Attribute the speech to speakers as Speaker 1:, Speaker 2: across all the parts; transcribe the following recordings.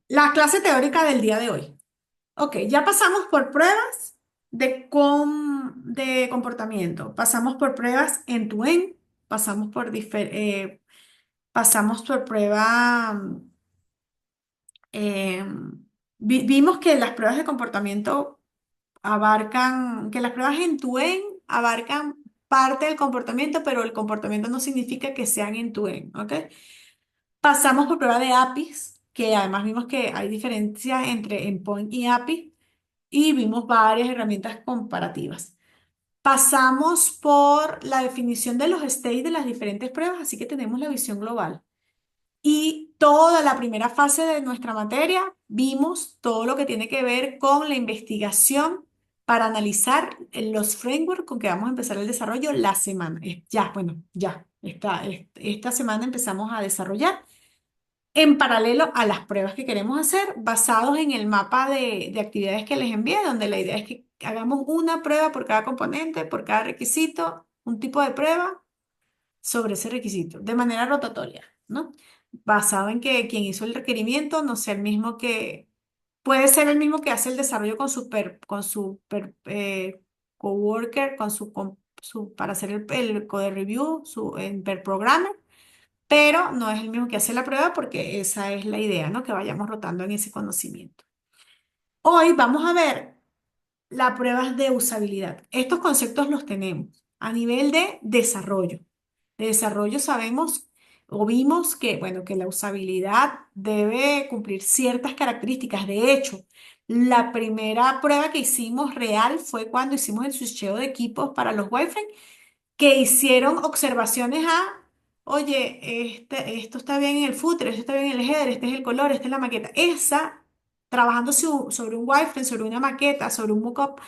Speaker 1: la clase teórica del día de hoy. Ok, ya pasamos por pruebas de comportamiento, pasamos por pruebas en tu end, pasamos por prueba, eh, vimos que las pruebas de comportamiento que las pruebas en tu end abarcan parte del comportamiento, pero el comportamiento no significa que sean en tu end, ¿ok? Pasamos por prueba de APIs, que además vimos que hay diferencias entre endpoint y API y vimos varias herramientas comparativas. Pasamos por la definición de los states de las diferentes pruebas, así que tenemos la visión global. Y toda la primera fase de nuestra materia vimos todo lo que tiene que ver con la investigación para analizar los frameworks con que vamos a empezar el desarrollo la semana. Ya, bueno, ya, esta semana empezamos a desarrollar en paralelo a las pruebas que queremos hacer, basados en el mapa de actividades que les envié, donde la idea es que hagamos una prueba por cada componente, por cada requisito, un tipo de prueba sobre ese requisito, de manera rotatoria, ¿no? Basado en que quien hizo el requerimiento no sea el mismo puede ser el mismo que hace el desarrollo con su coworker, para hacer el code review, per programa, pero no es el mismo que hace la prueba porque esa es la idea, ¿no? Que vayamos rotando en ese conocimiento. Hoy vamos a ver las pruebas de usabilidad. Estos conceptos los tenemos a nivel de desarrollo. De desarrollo sabemos o vimos que, bueno, que la usabilidad debe cumplir ciertas características. De hecho, la primera prueba que hicimos real fue cuando hicimos el switcheo de equipos para los wireframes que hicieron observaciones oye, esto está bien en el footer, esto está bien en el header, este es el color, esta es la maqueta. Trabajando sobre un wireframe, sobre una maqueta, sobre un mockup,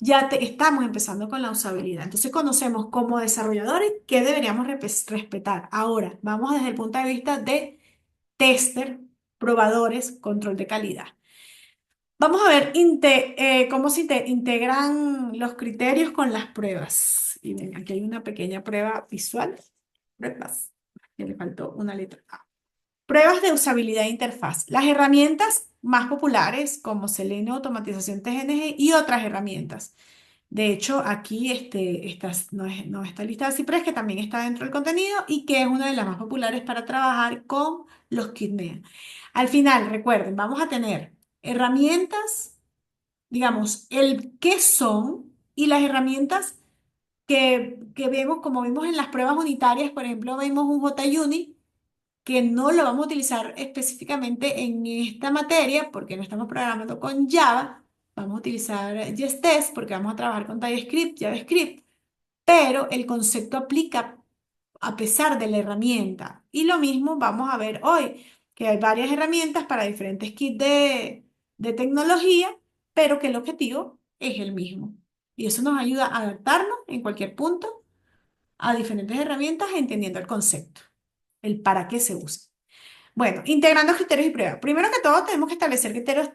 Speaker 1: estamos empezando con la usabilidad. Entonces conocemos como desarrolladores qué deberíamos respetar. Ahora, vamos desde el punto de vista de tester, probadores, control de calidad. Vamos a ver cómo integran los criterios con las pruebas. Y ven, aquí hay una pequeña prueba visual. Pruebas. Que le faltó una letra A. Pruebas de usabilidad de interfaz. Las herramientas más populares como Selenium, Automatización TGNG y otras herramientas. De hecho, aquí no está lista así, pero es que también está dentro del contenido y que es una de las más populares para trabajar con los KitMea. Al final, recuerden, vamos a tener herramientas, digamos, el qué son y las herramientas que vemos, como vimos en las pruebas unitarias, por ejemplo, vemos un JUnit que no lo vamos a utilizar específicamente en esta materia porque no estamos programando con Java. Vamos a utilizar JSTest porque vamos a trabajar con TypeScript, JavaScript, pero el concepto aplica a pesar de la herramienta. Y lo mismo vamos a ver hoy, que hay varias herramientas para diferentes kits de tecnología, pero que el objetivo es el mismo. Y eso nos ayuda a adaptarnos en cualquier punto a diferentes herramientas entendiendo el concepto, el para qué se usa. Bueno, integrando criterios y pruebas. Primero que todo, tenemos que establecer criterios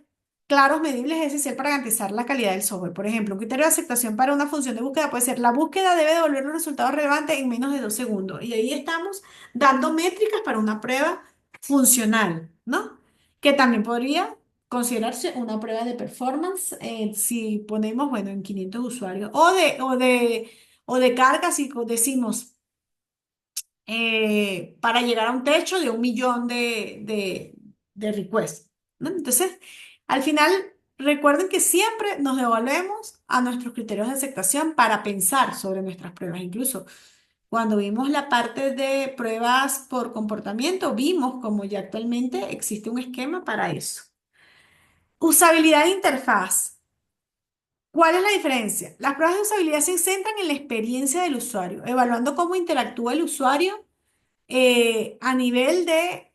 Speaker 1: claros, medibles, es esencial para garantizar la calidad del software. Por ejemplo, un criterio de aceptación para una función de búsqueda puede ser la búsqueda debe devolver los resultados relevantes en menos de 2 segundos. Y ahí estamos dando métricas para una prueba funcional, ¿no? Que también podría considerarse una prueba de performance si ponemos, bueno, en 500 usuarios. O de carga si decimos para llegar a un techo de 1 millón de requests, ¿no? Entonces, al final, recuerden que siempre nos devolvemos a nuestros criterios de aceptación para pensar sobre nuestras pruebas. Incluso cuando vimos la parte de pruebas por comportamiento, vimos como ya actualmente existe un esquema para eso. Usabilidad de interfaz. ¿Cuál es la diferencia? Las pruebas de usabilidad se centran en la experiencia del usuario, evaluando cómo interactúa el usuario a nivel de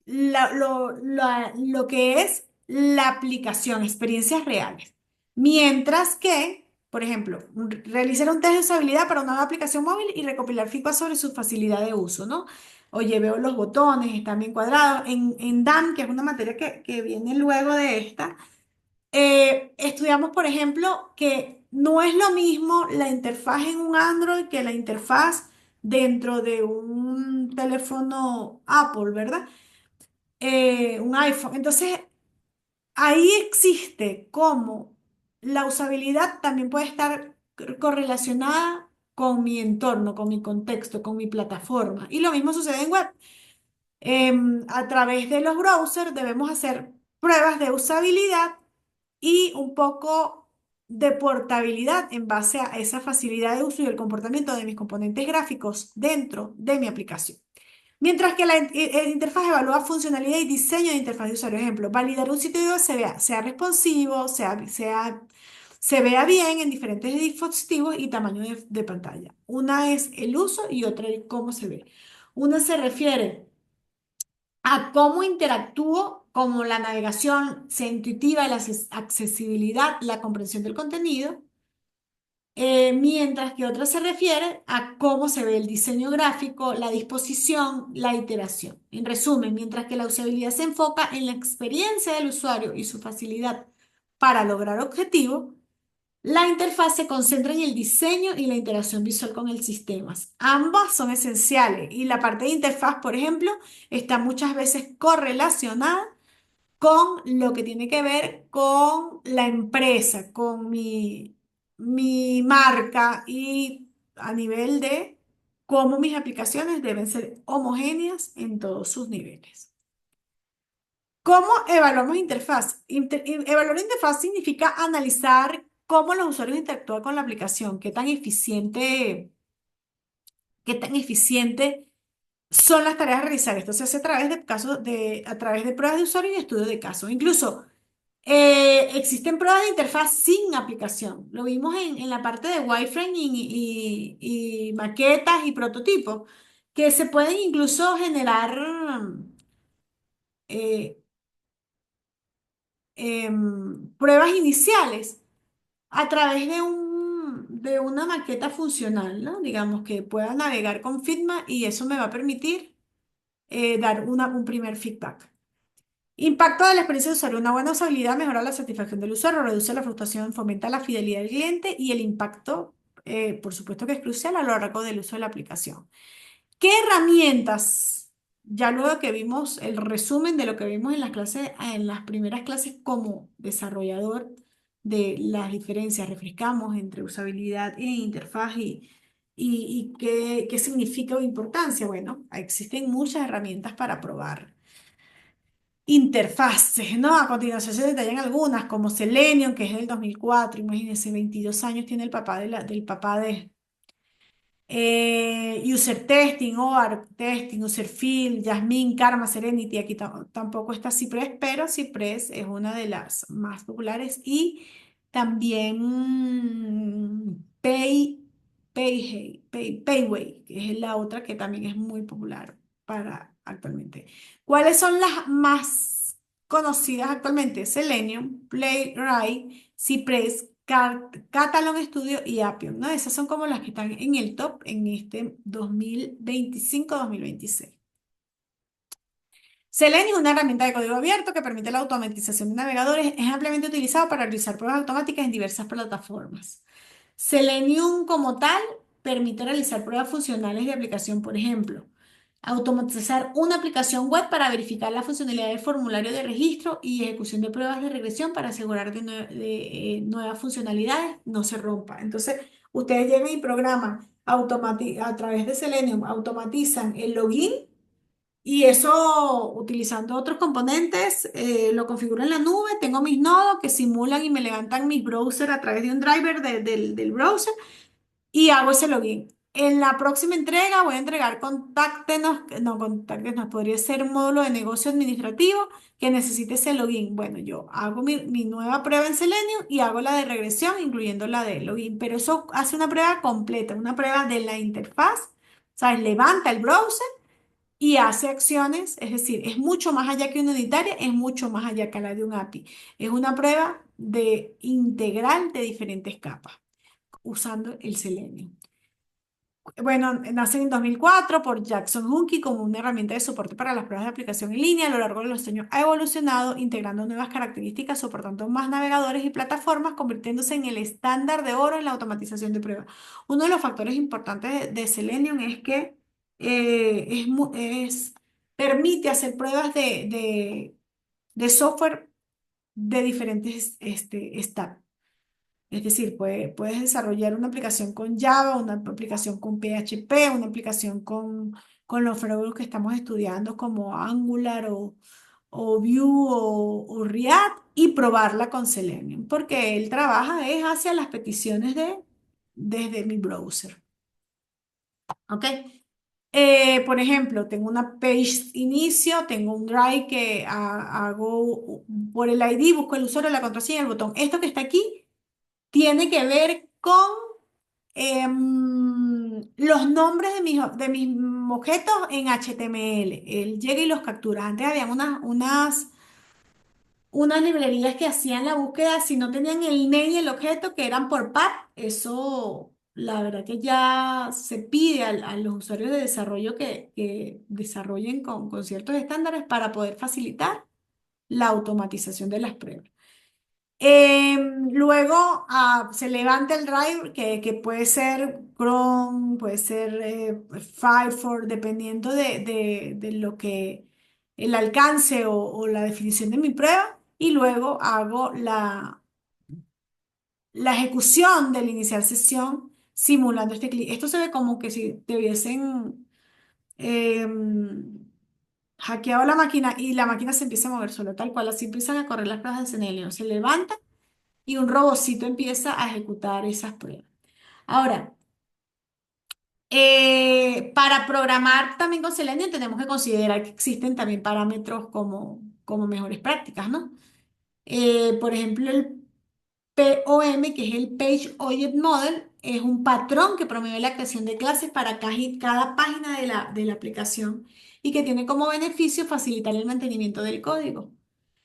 Speaker 1: lo que es la aplicación, experiencias reales. Mientras que, por ejemplo, realizar un test de usabilidad para una nueva aplicación móvil y recopilar feedback sobre su facilidad de uso, ¿no? Oye, veo los botones, están bien cuadrados. En DAM, que es una materia que viene luego de esta, estudiamos, por ejemplo, que no es lo mismo la interfaz en un Android que la interfaz dentro de un teléfono Apple, ¿verdad? un iPhone. Entonces, ahí existe cómo la usabilidad también puede estar correlacionada con mi entorno, con mi contexto, con mi plataforma. Y lo mismo sucede en web. A través de los browsers debemos hacer pruebas de usabilidad y un poco de portabilidad en base a esa facilidad de uso y el comportamiento de mis componentes gráficos dentro de mi aplicación. Mientras que la interfaz evalúa funcionalidad y diseño de interfaz de usuario. Ejemplo, validar un sitio web sea responsivo, se vea bien en diferentes dispositivos y tamaño de pantalla. Una es el uso y otra el cómo se ve. Una se refiere a cómo interactúo, como la navegación sea intuitiva, la accesibilidad, la comprensión del contenido, mientras que otra se refiere a cómo se ve el diseño gráfico, la disposición, la iteración. En resumen, mientras que la usabilidad se enfoca en la experiencia del usuario y su facilidad para lograr objetivos, la interfaz se concentra en el diseño y la interacción visual con el sistema. Ambas son esenciales y la parte de interfaz, por ejemplo, está muchas veces correlacionada con lo que tiene que ver con la empresa, con mi marca y a nivel de cómo mis aplicaciones deben ser homogéneas en todos sus niveles. ¿Cómo evaluamos interfaz? Evaluar interfaz significa analizar cómo los usuarios interactúan con la aplicación, qué tan eficiente son las tareas a realizar. Esto se hace a través de a través de pruebas de usuario y estudios de caso. Incluso existen pruebas de interfaz sin aplicación. Lo vimos en la parte de wireframe y maquetas y prototipos, que se pueden incluso generar eh, pruebas iniciales a través de una maqueta funcional, ¿no? Digamos que pueda navegar con Figma y eso me va a permitir dar un primer feedback. Impacto de la experiencia de usuario. Una buena usabilidad mejora la satisfacción del usuario, reduce la frustración, fomenta la fidelidad del cliente y el impacto, por supuesto que es crucial a lo largo del uso de la aplicación. ¿Qué herramientas? Ya luego que vimos el resumen de lo que vimos en las clases, en las primeras clases como desarrollador de las diferencias, refrescamos entre usabilidad e interfaz y qué significa o importancia. Bueno, existen muchas herramientas para probar interfaces, ¿no? A continuación se detallan algunas, como Selenium, que es del 2004. Imagínense, 22 años tiene el papá del papá de user testing, OAR testing, user field, Jasmine, Karma, Serenity. Aquí tampoco está Cypress, pero Cypress es una de las más populares. Y también Payway, que es la otra que también es muy popular para actualmente. ¿Cuáles son las más conocidas actualmente? Selenium, Playwright, Cypress, Catalog Studio y Appium, ¿no? Esas son como las que están en el top en este 2025-2026. Selenium es una herramienta de código abierto que permite la automatización de navegadores. Es ampliamente utilizado para realizar pruebas automáticas en diversas plataformas. Selenium como tal permite realizar pruebas funcionales de aplicación, por ejemplo, automatizar una aplicación web para verificar la funcionalidad del formulario de registro y ejecución de pruebas de regresión para asegurar que nuevas funcionalidades no se rompan. Entonces, ustedes llegan y programan a través de Selenium, automatizan el login y eso utilizando otros componentes, lo configuro en la nube, tengo mis nodos que simulan y me levantan mis browsers a través de un driver del browser y hago ese login. En la próxima entrega voy a entregar contáctenos, podría ser un módulo de negocio administrativo que necesite ese login. Bueno, yo hago mi nueva prueba en Selenium y hago la de regresión, incluyendo la de login, pero eso hace una prueba completa, una prueba de la interfaz, ¿sabes? Levanta el browser y hace acciones, es decir, es mucho más allá que una unitaria, es mucho más allá que la de un API. Es una prueba de integral de diferentes capas usando el Selenium. Bueno, nace en 2004 por Jackson Hunkey como una herramienta de soporte para las pruebas de aplicación en línea. A lo largo de los años ha evolucionado, integrando nuevas características, soportando más navegadores y plataformas, convirtiéndose en el estándar de oro en la automatización de pruebas. Uno de los factores importantes de Selenium es que es permite hacer pruebas de software de diferentes stacks. Es decir, puedes desarrollar una aplicación con Java, una aplicación con PHP, una aplicación con los frameworks que estamos estudiando como Angular o Vue o React y probarla con Selenium, porque él trabaja es hacia las peticiones desde mi browser. ¿Ok? Por ejemplo, tengo una page inicio, tengo un drive que hago por el ID, busco el usuario, la contraseña, el botón. Esto que está aquí tiene que ver con los nombres de mis objetos en HTML. Él llega y los captura. Antes había unas librerías que hacían la búsqueda si no tenían el name y el objeto que eran por par. Eso, la verdad que ya se pide a los usuarios de desarrollo que desarrollen con ciertos estándares para poder facilitar la automatización de las pruebas. Luego se levanta el drive que puede ser Chrome, puede ser Firefox, dependiendo de lo que el alcance o la definición de mi prueba. Y luego hago la ejecución del iniciar sesión simulando este clic. Esto se ve como que si te hubiesen hackeado la máquina y la máquina se empieza a mover solo, tal cual. Así empiezan a correr las pruebas de Selenium. Se levanta y un robocito empieza a ejecutar esas pruebas. Ahora, para programar también con Selenium tenemos que considerar que existen también parámetros como mejores prácticas, ¿no? Por ejemplo, el POM, que es el Page Object Model, es un patrón que promueve la creación de clases para cada página de la aplicación y que tiene como beneficio facilitar el mantenimiento del código.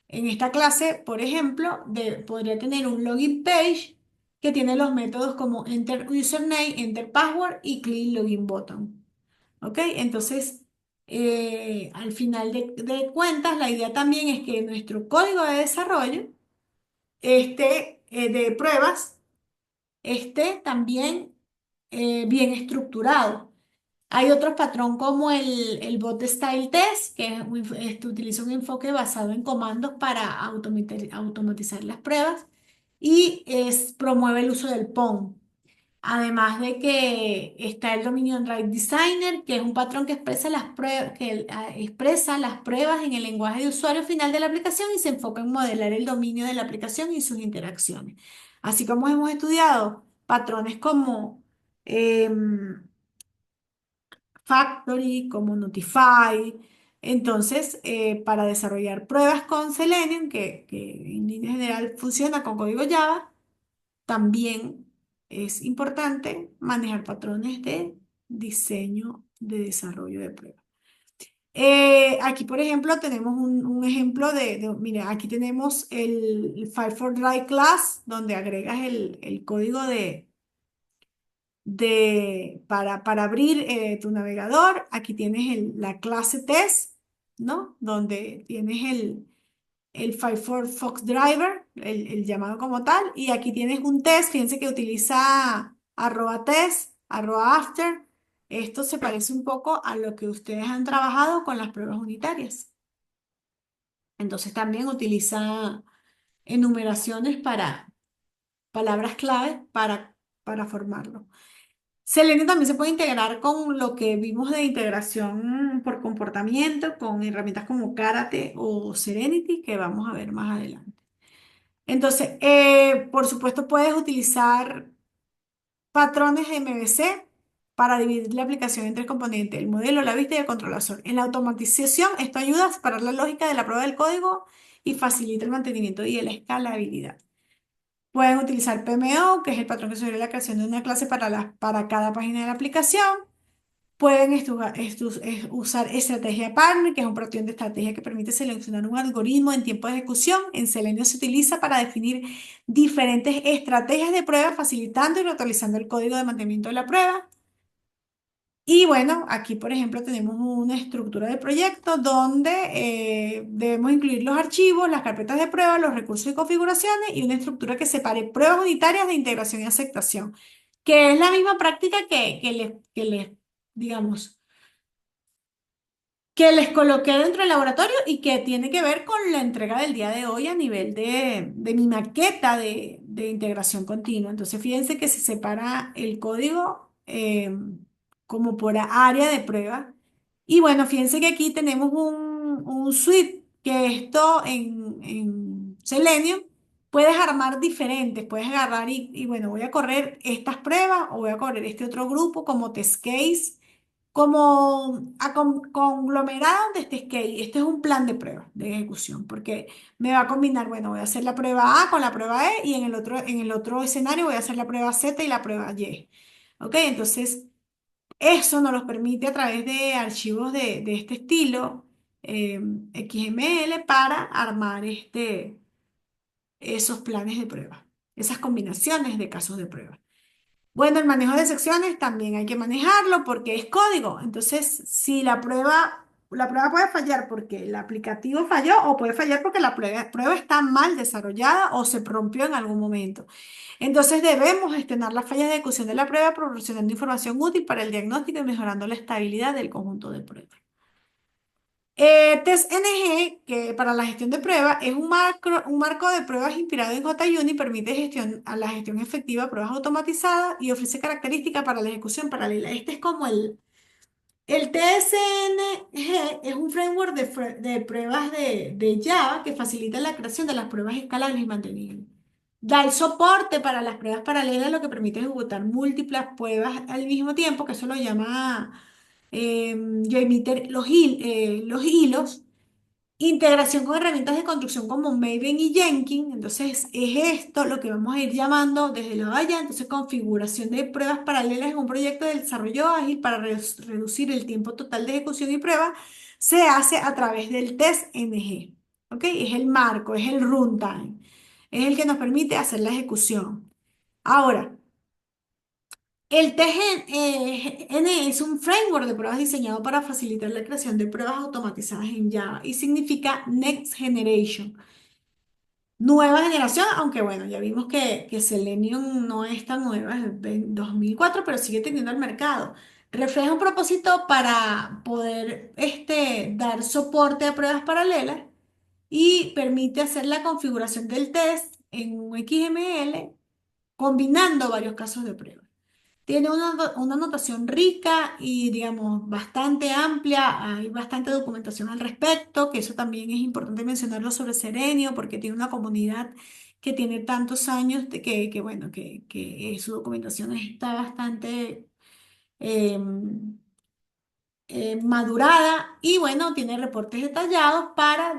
Speaker 1: En esta clase, por ejemplo, podría tener un login page que tiene los métodos como enter username, enter password y click login button. ¿Ok? Entonces, al final de cuentas, la idea también es que nuestro código de desarrollo de pruebas esté también bien estructurado. Hay otros patrón como el bot style test, que utiliza un enfoque basado en comandos para automatizar las pruebas y promueve el uso del POM. Además de que está el Dominion Drive Designer, que es un patrón que expresa expresa las pruebas en el lenguaje de usuario final de la aplicación y se enfoca en modelar el dominio de la aplicación y sus interacciones. Así como hemos estudiado patrones como em, Factory, como Notify. Entonces, para desarrollar pruebas con Selenium, que en línea general funciona con código Java, también es importante manejar patrones de diseño de desarrollo de pruebas. Aquí, por ejemplo, tenemos un ejemplo mira, aquí tenemos el Firefox Drive Class, donde agregas el código para abrir tu navegador. Aquí tienes la clase test, ¿no? Donde tienes el Firefox Driver, el llamado como tal, y aquí tienes un test, fíjense que utiliza @test, @after. Esto se parece un poco a lo que ustedes han trabajado con las pruebas unitarias. Entonces también utiliza enumeraciones para palabras clave para formarlo. Selenium también se puede integrar con lo que vimos de integración por comportamiento, con herramientas como Karate o Serenity, que vamos a ver más adelante. Entonces, por supuesto, puedes utilizar patrones de MVC para dividir la aplicación en tres componentes, el modelo, la vista y el controlador. En la automatización, esto ayuda a separar la lógica de la prueba del código y facilita el mantenimiento y la escalabilidad. Pueden utilizar PMO, que es el patrón que sugiere la creación de una clase para cada página de la aplicación. Pueden usar estrategia partner, que es un patrón de estrategia que permite seleccionar un algoritmo en tiempo de ejecución. En Selenium se utiliza para definir diferentes estrategias de prueba, facilitando y actualizando el código de mantenimiento de la prueba. Y bueno, aquí por ejemplo tenemos una estructura de proyecto donde debemos incluir los archivos, las carpetas de prueba, los recursos y configuraciones y una estructura que separe pruebas unitarias de integración y aceptación, que es la misma práctica que les digamos, que les coloqué dentro del laboratorio y que tiene que ver con la entrega del día de hoy a nivel de mi maqueta de integración continua. Entonces, fíjense que se separa el código como por área de prueba. Y bueno, fíjense que aquí tenemos un suite que esto en Selenium puedes armar diferentes. Puedes agarrar y bueno, voy a correr estas pruebas o voy a correr este otro grupo como test case como conglomerado de este skate. Este es un plan de prueba, de ejecución, porque me va a combinar, bueno, voy a hacer la prueba A con la prueba E y en el otro escenario voy a hacer la prueba Z y la prueba Y. ¿Ok? Entonces, eso nos los permite a través de archivos de este estilo, eh, XML, para armar esos planes de prueba, esas combinaciones de casos de prueba. Bueno, el manejo de secciones también hay que manejarlo porque es código. Entonces, si la prueba puede fallar porque el aplicativo falló o puede fallar porque la prueba está mal desarrollada o se rompió en algún momento. Entonces, debemos gestionar las fallas de ejecución de la prueba proporcionando información útil para el diagnóstico y mejorando la estabilidad del conjunto de pruebas. TestNG, que para la gestión de pruebas es un marco de pruebas inspirado en JUnit, permite a la gestión efectiva de pruebas automatizadas y ofrece características para la ejecución paralela. Este es como el TSNG es un framework de pruebas de Java que facilita la creación de las pruebas escalables y mantenibles. Da el soporte para las pruebas paralelas, lo que permite ejecutar múltiples pruebas al mismo tiempo, que eso lo llama los hilos. Integración con herramientas de construcción como Maven y Jenkins. Entonces, es esto lo que vamos a ir llamando desde la valla. Entonces, configuración de pruebas paralelas en un proyecto de desarrollo ágil para reducir el tiempo total de ejecución y prueba se hace a través del test NG. ¿Ok? Es el marco, es el runtime. Es el que nos permite hacer la ejecución. Ahora, el TGN es un framework de pruebas diseñado para facilitar la creación de pruebas automatizadas en Java y significa Next Generation. Nueva generación, aunque bueno, ya vimos que Selenium no es tan nueva, es de 2004, pero sigue teniendo el mercado. Refleja un propósito para poder dar soporte a pruebas paralelas y permite hacer la configuración del test en un XML combinando varios casos de prueba. Tiene una notación rica y, digamos, bastante amplia. Hay bastante documentación al respecto, que eso también es importante mencionarlo sobre Serenio, porque tiene una comunidad que tiene tantos años bueno, que su documentación está bastante eh, madurada y, bueno, tiene reportes detallados para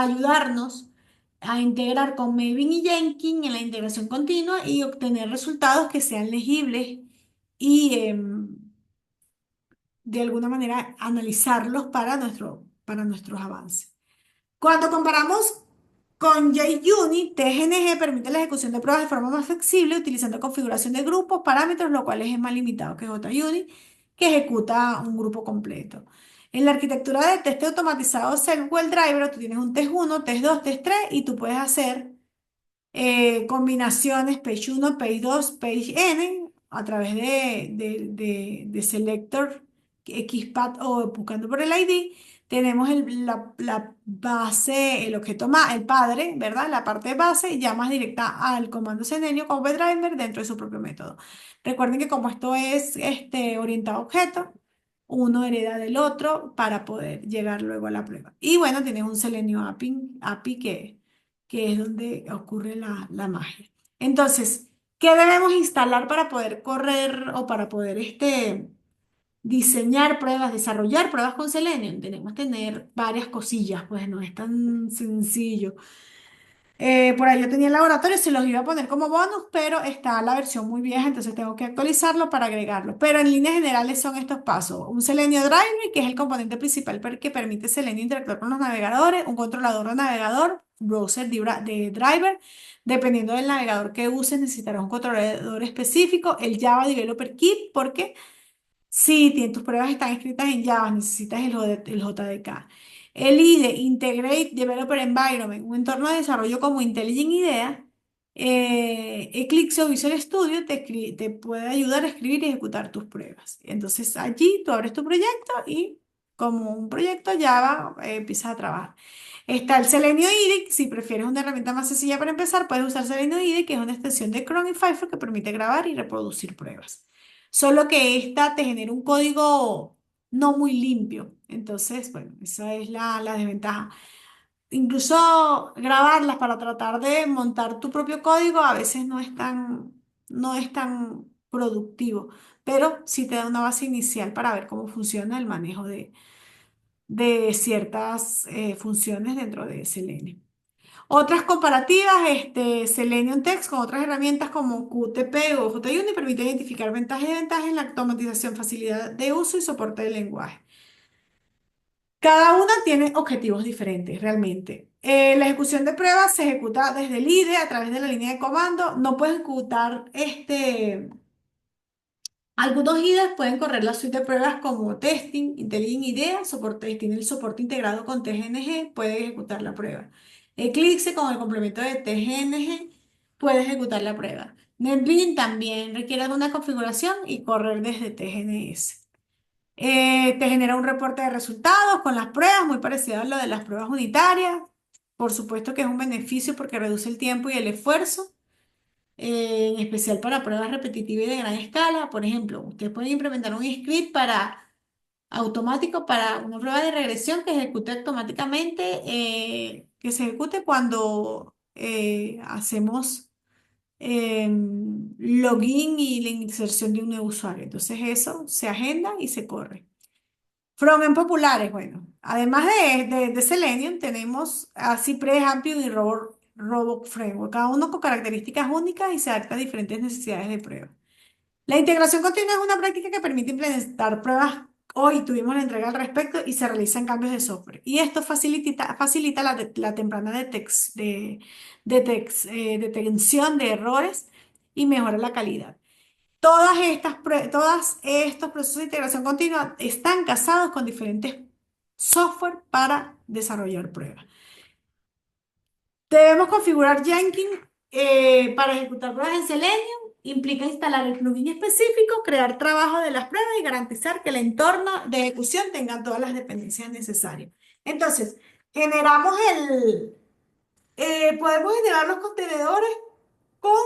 Speaker 1: ayudarnos a integrar con Maven y Jenkins en la integración continua y obtener resultados que sean legibles y de alguna manera analizarlos para nuestros avances. Cuando comparamos con JUnit, TGNG permite la ejecución de pruebas de forma más flexible utilizando configuración de grupos, parámetros, lo cual es más limitado que JUnit, que ejecuta un grupo completo. En la arquitectura de test automatizado Segwell Driver, tú tienes un test 1, test 2, test 3 y tú puedes hacer combinaciones page 1, page 2, page n a través de selector XPath o buscando por el ID. Tenemos la base, el objeto el padre, ¿verdad? La parte base y llamas directa al comando Selenium con WebDriver dentro de su propio método. Recuerden que como esto es orientado a objeto, uno hereda del otro para poder llegar luego a la prueba. Y bueno, tienes un Selenium API que es donde ocurre la magia. Entonces, ¿qué debemos instalar para poder correr o para poder diseñar pruebas, desarrollar pruebas con Selenium? Tenemos que tener varias cosillas, pues no es tan sencillo. Por ahí yo tenía el laboratorio, se los iba a poner como bonus, pero está la versión muy vieja, entonces tengo que actualizarlo para agregarlo. Pero en líneas generales son estos pasos. Un Selenium Driver, que es el componente principal que permite Selenium interactuar con los navegadores, un controlador de navegador, browser de driver. Dependiendo del navegador que uses, necesitarás un controlador específico, el Java Developer Kit, porque sí, tus pruebas están escritas en Java, necesitas el JDK. El IDE, Integrate Developer Environment, un entorno de desarrollo como Intelligent IDEA. Eclipse o Visual Studio te puede ayudar a escribir y ejecutar tus pruebas. Entonces allí tú abres tu proyecto y como un proyecto Java, empiezas a trabajar. Está el Selenium IDE, si prefieres una herramienta más sencilla para empezar, puedes usar Selenium IDE, que es una extensión de Chrome y Firefox que permite grabar y reproducir pruebas. Solo que esta te genera un código no muy limpio. Entonces, bueno, esa es la desventaja. Incluso grabarlas para tratar de montar tu propio código a veces no es tan productivo, pero sí te da una base inicial para ver cómo funciona el manejo de ciertas funciones dentro de Selenium. Otras comparativas, Selenium Text con otras herramientas como Qt o JUnit permite identificar ventajas y desventajas en la automatización, facilidad de uso y soporte del lenguaje. Cada una tiene objetivos diferentes, realmente. La ejecución de pruebas se ejecuta desde el IDE a través de la línea de comando. No puedes ejecutar algunos IDEs pueden correr la suite de pruebas como testing, IntelliJ IDEA, soporte, tiene el soporte integrado con TGNG, puede ejecutar la prueba. Eclipse con el complemento de TGNG puede ejecutar la prueba. NetBeans también requiere alguna configuración y correr desde TGNS. Te genera un reporte de resultados con las pruebas, muy parecido a lo de las pruebas unitarias. Por supuesto que es un beneficio porque reduce el tiempo y el esfuerzo, en especial para pruebas repetitivas y de gran escala. Por ejemplo, ustedes pueden implementar un script automático para una prueba de regresión que ejecute automáticamente, que se ejecute cuando hacemos login y la inserción de un nuevo usuario. Entonces eso se agenda y se corre. Frontend populares, bueno, además de Selenium, tenemos a Cypress, Appium y Robot Framework, cada uno con características únicas y se adapta a diferentes necesidades de prueba. La integración continua es una práctica que permite implementar pruebas. Hoy tuvimos la entrega al respecto y se realizan cambios de software. Y esto facilita la temprana detención de errores y mejora la calidad. Todos estos procesos de integración continua están casados con diferentes software para desarrollar pruebas. Debemos configurar Jenkins para ejecutar pruebas en Selenium. Implica instalar el plugin específico, crear trabajo de las pruebas y garantizar que el entorno de ejecución tenga todas las dependencias necesarias. Entonces, generamos podemos generar los contenedores con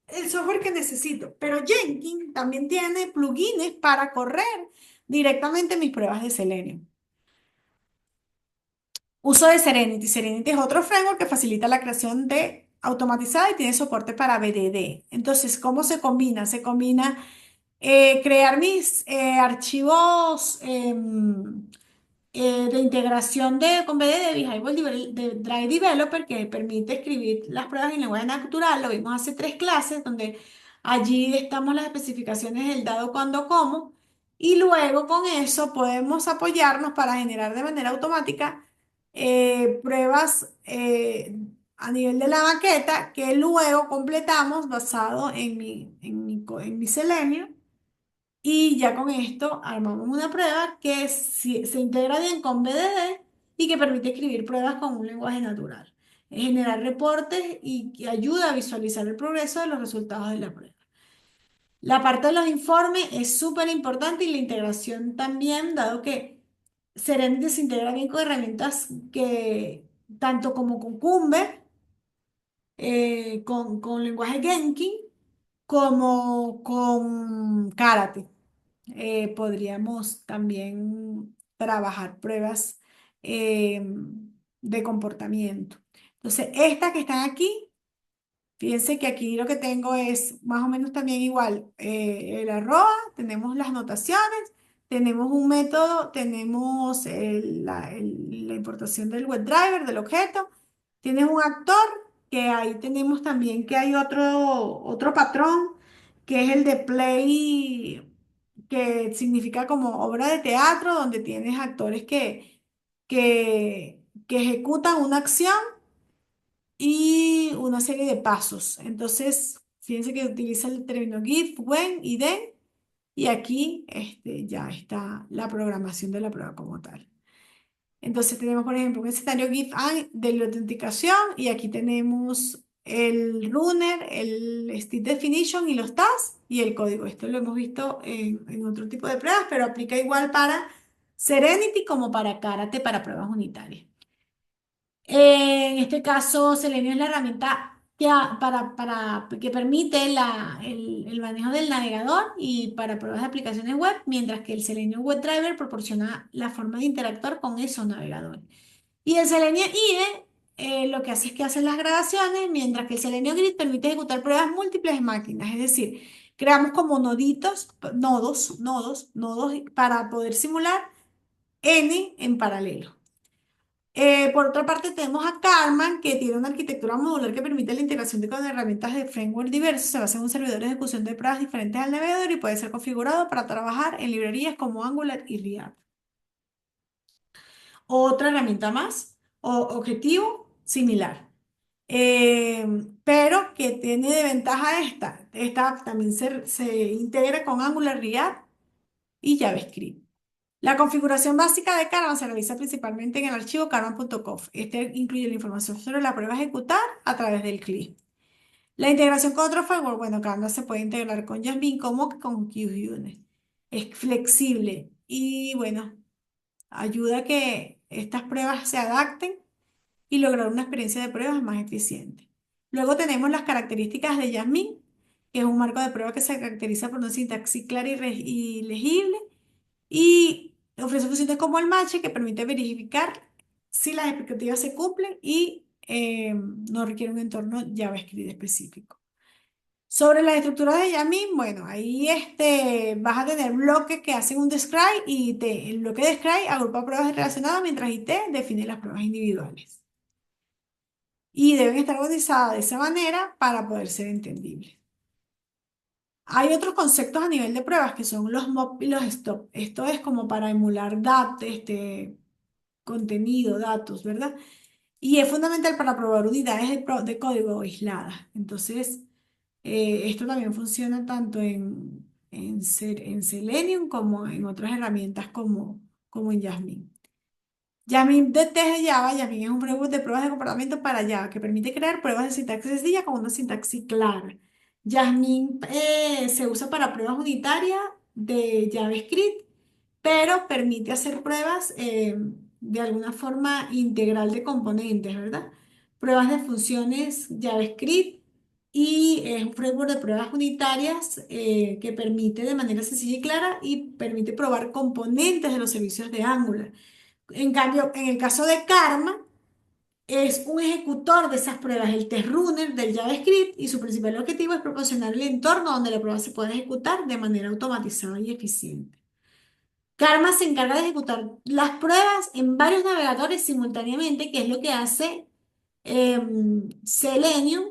Speaker 1: el software que necesito, pero Jenkins también tiene plugins para correr directamente mis pruebas de Selenium. Uso de Serenity. Serenity es otro framework que facilita la creación de automatizada y tiene soporte para BDD. Entonces, ¿cómo se combina? Se combina crear mis archivos de integración con BDD, de Drive Developer, que permite escribir las pruebas en lenguaje natural. Lo vimos hace 3 clases, donde allí estamos las especificaciones del dado, cuándo, cómo. Y luego con eso podemos apoyarnos para generar de manera automática pruebas a nivel de la maqueta que luego completamos basado en mi Selenium, y ya con esto armamos una prueba que se integra bien con BDD y que permite escribir pruebas con un lenguaje natural, generar reportes y que ayuda a visualizar el progreso de los resultados de la prueba. La parte de los informes es súper importante y la integración también, dado que Serenity se integra bien con herramientas que, tanto como con Cucumber, con lenguaje Genkin, como con Karate. Podríamos también trabajar pruebas eh, de comportamiento. Entonces, estas que están aquí, fíjense que aquí lo que tengo es más o menos también igual. El arroba, tenemos las notaciones, tenemos un método, tenemos la importación del WebDriver, del objeto, tienes un actor, que ahí tenemos también que hay otro patrón, que es el de play, que significa como obra de teatro, donde tienes actores que ejecutan una acción y una serie de pasos. Entonces, fíjense que utiliza el término give, when y then, y aquí ya está la programación de la prueba como tal. Entonces tenemos, por ejemplo, un escenario give de la autenticación, y aquí tenemos el runner, el state definition y los tasks y el código. Esto lo hemos visto en otro tipo de pruebas, pero aplica igual para Serenity como para Karate para pruebas unitarias. En este caso, Selenium es la herramienta que permite el manejo del navegador y para pruebas de aplicaciones web, mientras que el Selenium WebDriver proporciona la forma de interactuar con esos navegadores. Y el Selenium IDE lo que hace es que hace las grabaciones, mientras que el Selenium Grid permite ejecutar pruebas múltiples en máquinas. Es decir, creamos como nodos para poder simular N en paralelo. Por otra parte, tenemos a Karman, que tiene una arquitectura modular que permite la integración con herramientas de framework diversos. Se basa en un servidor de ejecución de pruebas diferentes al navegador y puede ser configurado para trabajar en librerías como Angular y React. Otra herramienta más, o objetivo similar. Eh, pero que tiene de ventaja esta. Esta también se integra con Angular, React y JavaScript. La configuración básica de Karman se realiza principalmente en el archivo karman.conf. Este incluye la información sobre la prueba a ejecutar a través del CLI. La integración con otro framework, bueno, Karman se puede integrar con Jasmine como que con QUnit. Es flexible y bueno, ayuda a que estas pruebas se adapten y lograr una experiencia de pruebas más eficiente. Luego tenemos las características de Jasmine, que es un marco de prueba que se caracteriza por una sintaxis clara y legible y ofrece funciones como el match que permite verificar si las expectativas se cumplen y no requiere un entorno JavaScript específico. Sobre las estructuras de Yamin, bueno, ahí vas a tener bloques que hacen un describe y el bloque de describe agrupa pruebas relacionadas mientras IT define las pruebas individuales. Y deben estar organizadas de esa manera para poder ser entendibles. Hay otros conceptos a nivel de pruebas que son los mock y los stop. Esto es como para emular datos, contenido, datos, ¿verdad? Y es fundamental para probar unidades de código aisladas. Entonces, esto también funciona tanto en Selenium como en otras herramientas como en Jasmine. Jasmine desde Java, Jasmine es un framework de pruebas de comportamiento para Java que permite crear pruebas de sintaxis sencilla con una sintaxis clara. Jasmine se usa para pruebas unitarias de JavaScript, pero permite hacer pruebas de alguna forma integral de componentes, ¿verdad? Pruebas de funciones JavaScript y es un framework de pruebas unitarias que permite de manera sencilla y clara y permite probar componentes de los servicios de Angular. En cambio, en el caso de Karma, es un ejecutor de esas pruebas, el test runner del JavaScript, y su principal objetivo es proporcionar el entorno donde la prueba se pueda ejecutar de manera automatizada y eficiente. Karma se encarga de ejecutar las pruebas en varios navegadores simultáneamente, que es lo que hace Selenium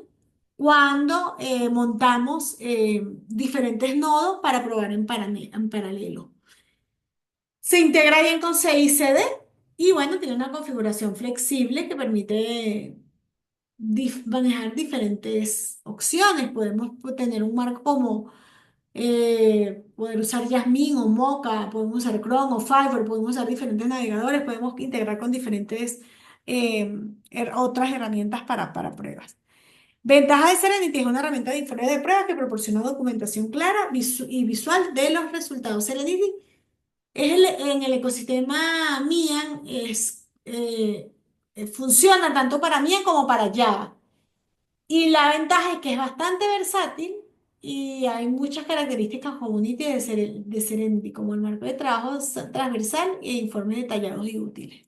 Speaker 1: cuando montamos diferentes nodos para probar en paralelo. Se integra bien con CICD y bueno, tiene una configuración flexible que permite manejar diferentes opciones. Podemos tener un marco como poder usar Jasmine o Mocha, podemos usar Chrome o Fiverr, podemos usar diferentes navegadores, podemos integrar con diferentes otras herramientas para pruebas. Ventaja de Serenity es una herramienta de informe de pruebas que proporciona documentación clara y visual de los resultados. Serenity en el ecosistema Mian funciona tanto para Mian como para Java. Y la ventaja es que es bastante versátil y hay muchas características community de Serenity, como el marco de trabajo transversal e informes detallados y útiles.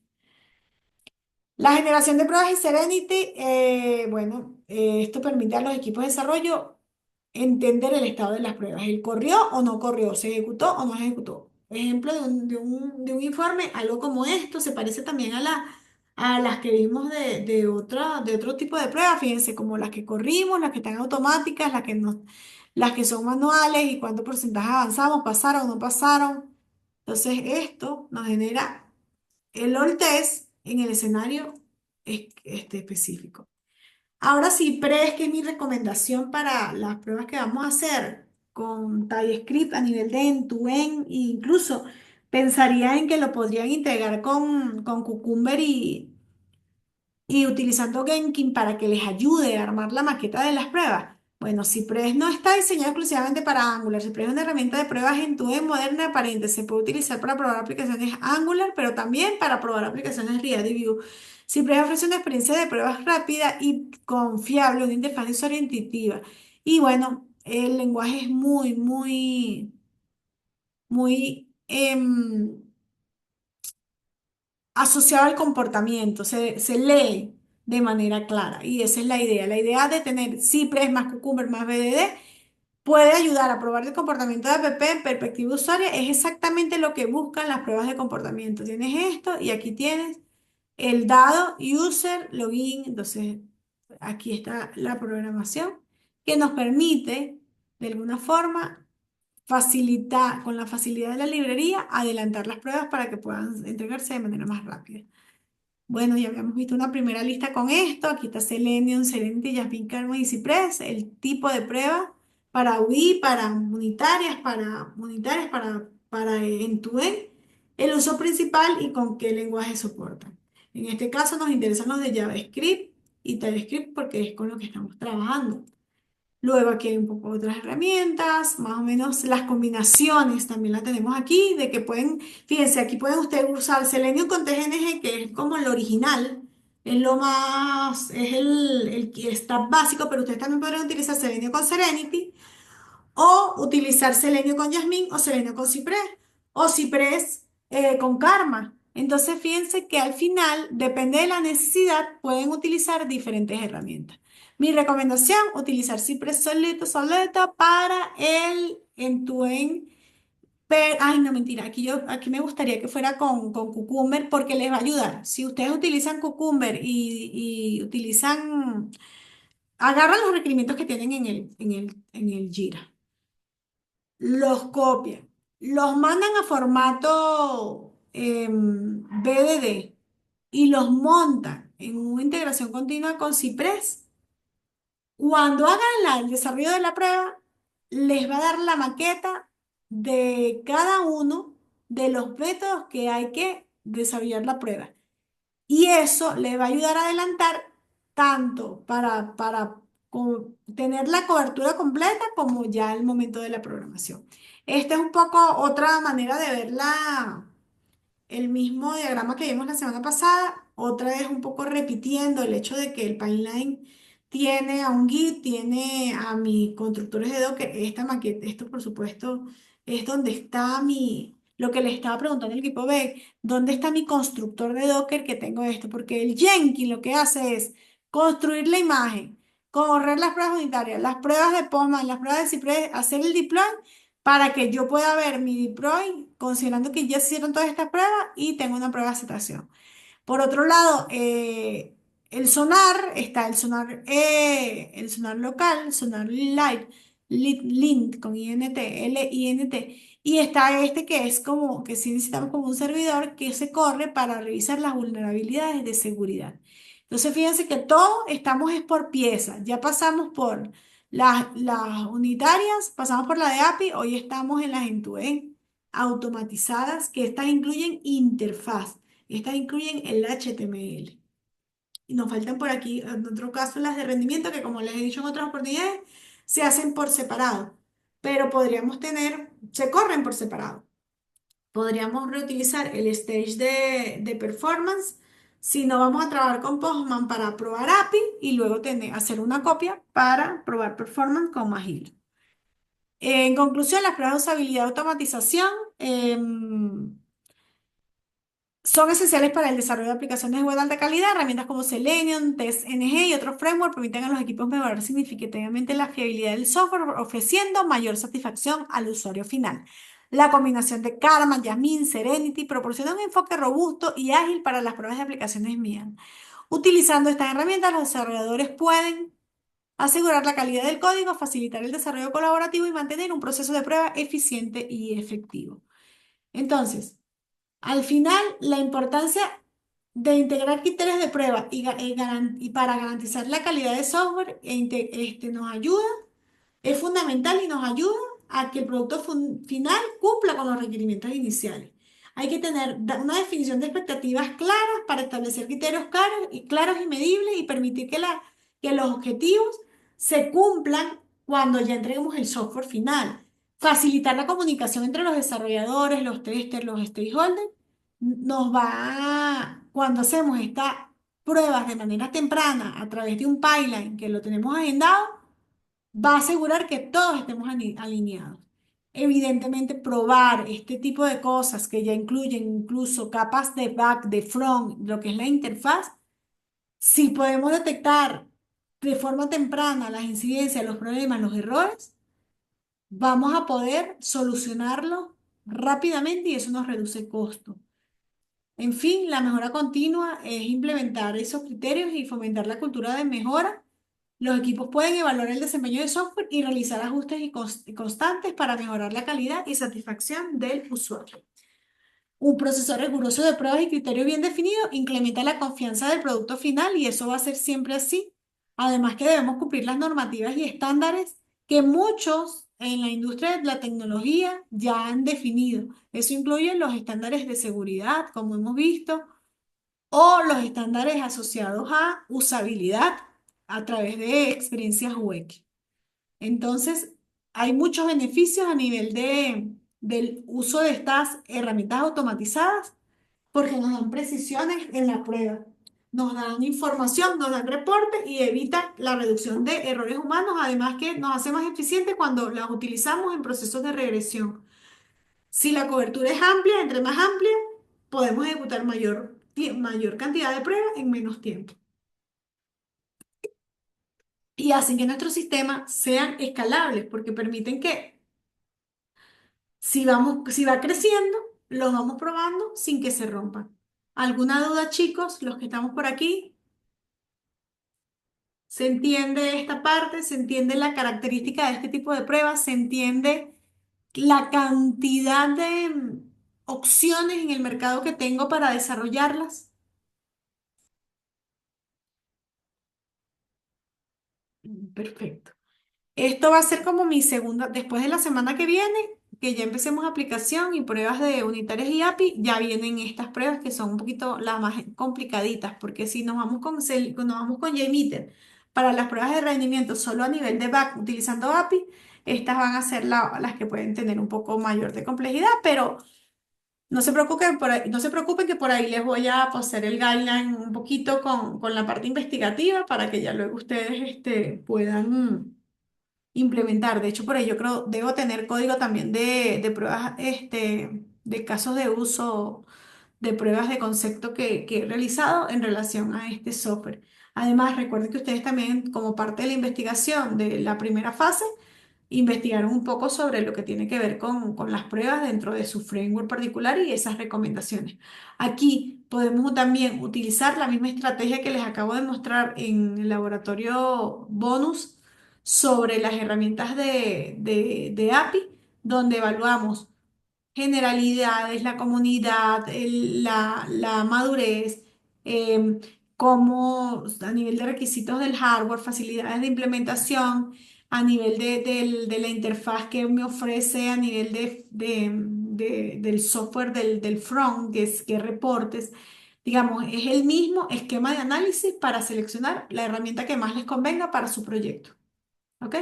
Speaker 1: La generación de pruebas en Serenity, bueno, esto permite a los equipos de desarrollo entender el estado de las pruebas. ¿El corrió o no corrió? ¿Se ejecutó o no se ejecutó? Ejemplo de un informe, algo como esto, se parece también a las que vimos de otro tipo de pruebas, fíjense, como las que corrimos, las que están automáticas, las que son manuales y cuánto porcentaje avanzamos, pasaron o no pasaron. Entonces, esto nos genera el all test en el escenario específico. Ahora sí, Pre, que es mi recomendación para las pruebas que vamos a hacer con TypeScript a nivel de end-to-end, e incluso pensaría en que lo podrían integrar con Cucumber y utilizando Genkin para que les ayude a armar la maqueta de las pruebas. Bueno, Cypress no está diseñado exclusivamente para Angular. Cypress es una herramienta de pruebas en tu moderna aparente. Se puede utilizar para probar aplicaciones Angular, pero también para probar aplicaciones React y Vue. Cypress ofrece una experiencia de pruebas rápida y confiable, una interfaz de usuario intuitiva. Y bueno, el lenguaje es muy asociado al comportamiento. Se lee de manera clara. Y esa es la idea. La idea de tener Cypress más Cucumber más BDD puede ayudar a probar el comportamiento de app en perspectiva usuaria. Es exactamente lo que buscan las pruebas de comportamiento. Tienes esto y aquí tienes el dado user login. Entonces, aquí está la programación que nos permite, de alguna forma, facilitar, con la facilidad de la librería, adelantar las pruebas para que puedan entregarse de manera más rápida. Bueno, ya habíamos visto una primera lista con esto. Aquí está Selenium, Serenity, Jasmine, Karma y Cypress. El tipo de prueba para UI, para end-to-end. El uso principal y con qué lenguaje soportan. En este caso nos interesan los de JavaScript y TypeScript porque es con lo que estamos trabajando. Luego aquí hay un poco otras herramientas, más o menos las combinaciones también las tenemos aquí, de que pueden, fíjense, aquí pueden ustedes usar Selenium con TGNG, que es como el original, es lo más, es el que está básico, pero ustedes también podrán utilizar Selenium con Serenity, o utilizar selenio con jazmín o selenio con ciprés o ciprés con karma. Entonces, fíjense que al final, depende de la necesidad, pueden utilizar diferentes herramientas. Mi recomendación, utilizar ciprés solito para el end-to-end. Pero, ay, no, mentira, aquí me gustaría que fuera con Cucumber porque les va a ayudar. Si ustedes utilizan Cucumber y utilizan, agarran los requerimientos que tienen en el Jira, los copian, los mandan a formato BDD y los montan en una integración continua con Cypress. Cuando hagan el desarrollo de la prueba, les va a dar la maqueta de cada uno de los métodos que hay que desarrollar la prueba. Y eso le va a ayudar a adelantar tanto para tener la cobertura completa como ya el momento de la programación. Esta es un poco otra manera de ver el mismo diagrama que vimos la semana pasada, otra vez un poco repitiendo el hecho de que el pipeline tiene a un Git, tiene a mis constructores de Docker, esta maqueta, esto por supuesto es donde está lo que le estaba preguntando el equipo B, ¿dónde está mi constructor de Docker que tengo esto? Porque el Jenkins lo que hace es construir la imagen, correr las pruebas unitarias, las pruebas de Postman, las pruebas de Cypress, hacer el deploy para que yo pueda ver mi deploy, considerando que ya se hicieron todas estas pruebas y tengo una prueba de aceptación. Por otro lado, el sonar, está el sonar local, el sonar light, lint con INT, LINT, y está este que es como, que sí necesitamos como un servidor que se corre para revisar las vulnerabilidades de seguridad. Entonces, fíjense que todo estamos es por pieza. Ya pasamos por las unitarias, pasamos por la de API, hoy estamos en las end-to-end automatizadas, que estas incluyen interfaz. Estas incluyen el HTML. Y nos faltan por aquí, en otro caso, las de rendimiento, que como les he dicho en otras oportunidades, se hacen por separado. Pero podríamos tener, se corren por separado. Podríamos reutilizar el stage de performance si no vamos a trabajar con Postman para probar API y luego hacer una copia para probar performance con Magil. En conclusión, las pruebas de usabilidad y automatización. Son esenciales para el desarrollo de aplicaciones web de alta calidad. Herramientas como Selenium, TestNG y otros frameworks permiten a los equipos mejorar significativamente la fiabilidad del software, ofreciendo mayor satisfacción al usuario final. La combinación de Karma, Jasmine, Serenity proporciona un enfoque robusto y ágil para las pruebas de aplicaciones mías. Utilizando estas herramientas, los desarrolladores pueden asegurar la calidad del código, facilitar el desarrollo colaborativo y mantener un proceso de prueba eficiente y efectivo. Entonces, al final, la importancia de integrar criterios de prueba y para garantizar la calidad de software nos ayuda, es fundamental y nos ayuda a que el producto final cumpla con los requerimientos iniciales. Hay que tener una definición de expectativas claras para establecer criterios claros y medibles y permitir que los objetivos se cumplan cuando ya entreguemos el software final. Facilitar la comunicación entre los desarrolladores, los testers, los stakeholders, nos va cuando hacemos estas pruebas de manera temprana a través de un pipeline que lo tenemos agendado, va a asegurar que todos estemos alineados. Evidentemente, probar este tipo de cosas que ya incluyen incluso capas de back, de front, lo que es la interfaz, si podemos detectar de forma temprana las incidencias, los problemas, los errores, vamos a poder solucionarlo rápidamente y eso nos reduce costo. En fin, la mejora continua es implementar esos criterios y fomentar la cultura de mejora. Los equipos pueden evaluar el desempeño de software y realizar ajustes constantes para mejorar la calidad y satisfacción del usuario. Un proceso riguroso de pruebas y criterios bien definido incrementa la confianza del producto final y eso va a ser siempre así. Además que debemos cumplir las normativas y estándares que muchos en la industria de la tecnología ya han definido. Eso incluye los estándares de seguridad, como hemos visto, o los estándares asociados a usabilidad a través de experiencias UX. Entonces, hay muchos beneficios a nivel del uso de estas herramientas automatizadas porque nos dan precisiones en la prueba, nos dan información, nos dan reportes y evitan la reducción de errores humanos, además que nos hace más eficientes cuando las utilizamos en procesos de regresión. Si la cobertura es amplia, entre más amplia, podemos ejecutar mayor cantidad de pruebas en menos tiempo. Y hacen que nuestros sistemas sean escalables porque permiten que si va creciendo, los vamos probando sin que se rompan. ¿Alguna duda, chicos? Los que estamos por aquí, ¿se entiende esta parte? ¿Se entiende la característica de este tipo de pruebas? ¿Se entiende la cantidad de opciones en el mercado que tengo para desarrollarlas? Perfecto. Esto va a ser como mi segunda, después de la semana que viene, que ya empecemos aplicación y pruebas de unitarias y API, ya vienen estas pruebas que son un poquito las más complicaditas, porque si nos vamos nos vamos con JMeter para las pruebas de rendimiento solo a nivel de back utilizando API, estas van a ser las que pueden tener un poco mayor de complejidad, pero no se preocupen no se preocupen que por ahí les voy a pasar el guideline un poquito con la parte investigativa para que ya luego ustedes puedan implementar. De hecho, por ahí yo creo, debo tener código también de pruebas, de casos de uso, de pruebas de concepto que he realizado en relación a este software. Además, recuerden que ustedes también, como parte de la investigación de la primera fase, investigaron un poco sobre lo que tiene que ver con las pruebas dentro de su framework particular y esas recomendaciones. Aquí podemos también utilizar la misma estrategia que les acabo de mostrar en el laboratorio bonus sobre las herramientas de API, donde evaluamos generalidades, la comunidad, la madurez, em, cómo a nivel de requisitos del hardware, facilidades de implementación, a nivel de la interfaz que me ofrece, a nivel del software del front, que reportes. Digamos, es el mismo esquema de análisis para seleccionar la herramienta que más les convenga para su proyecto. ¿Ok?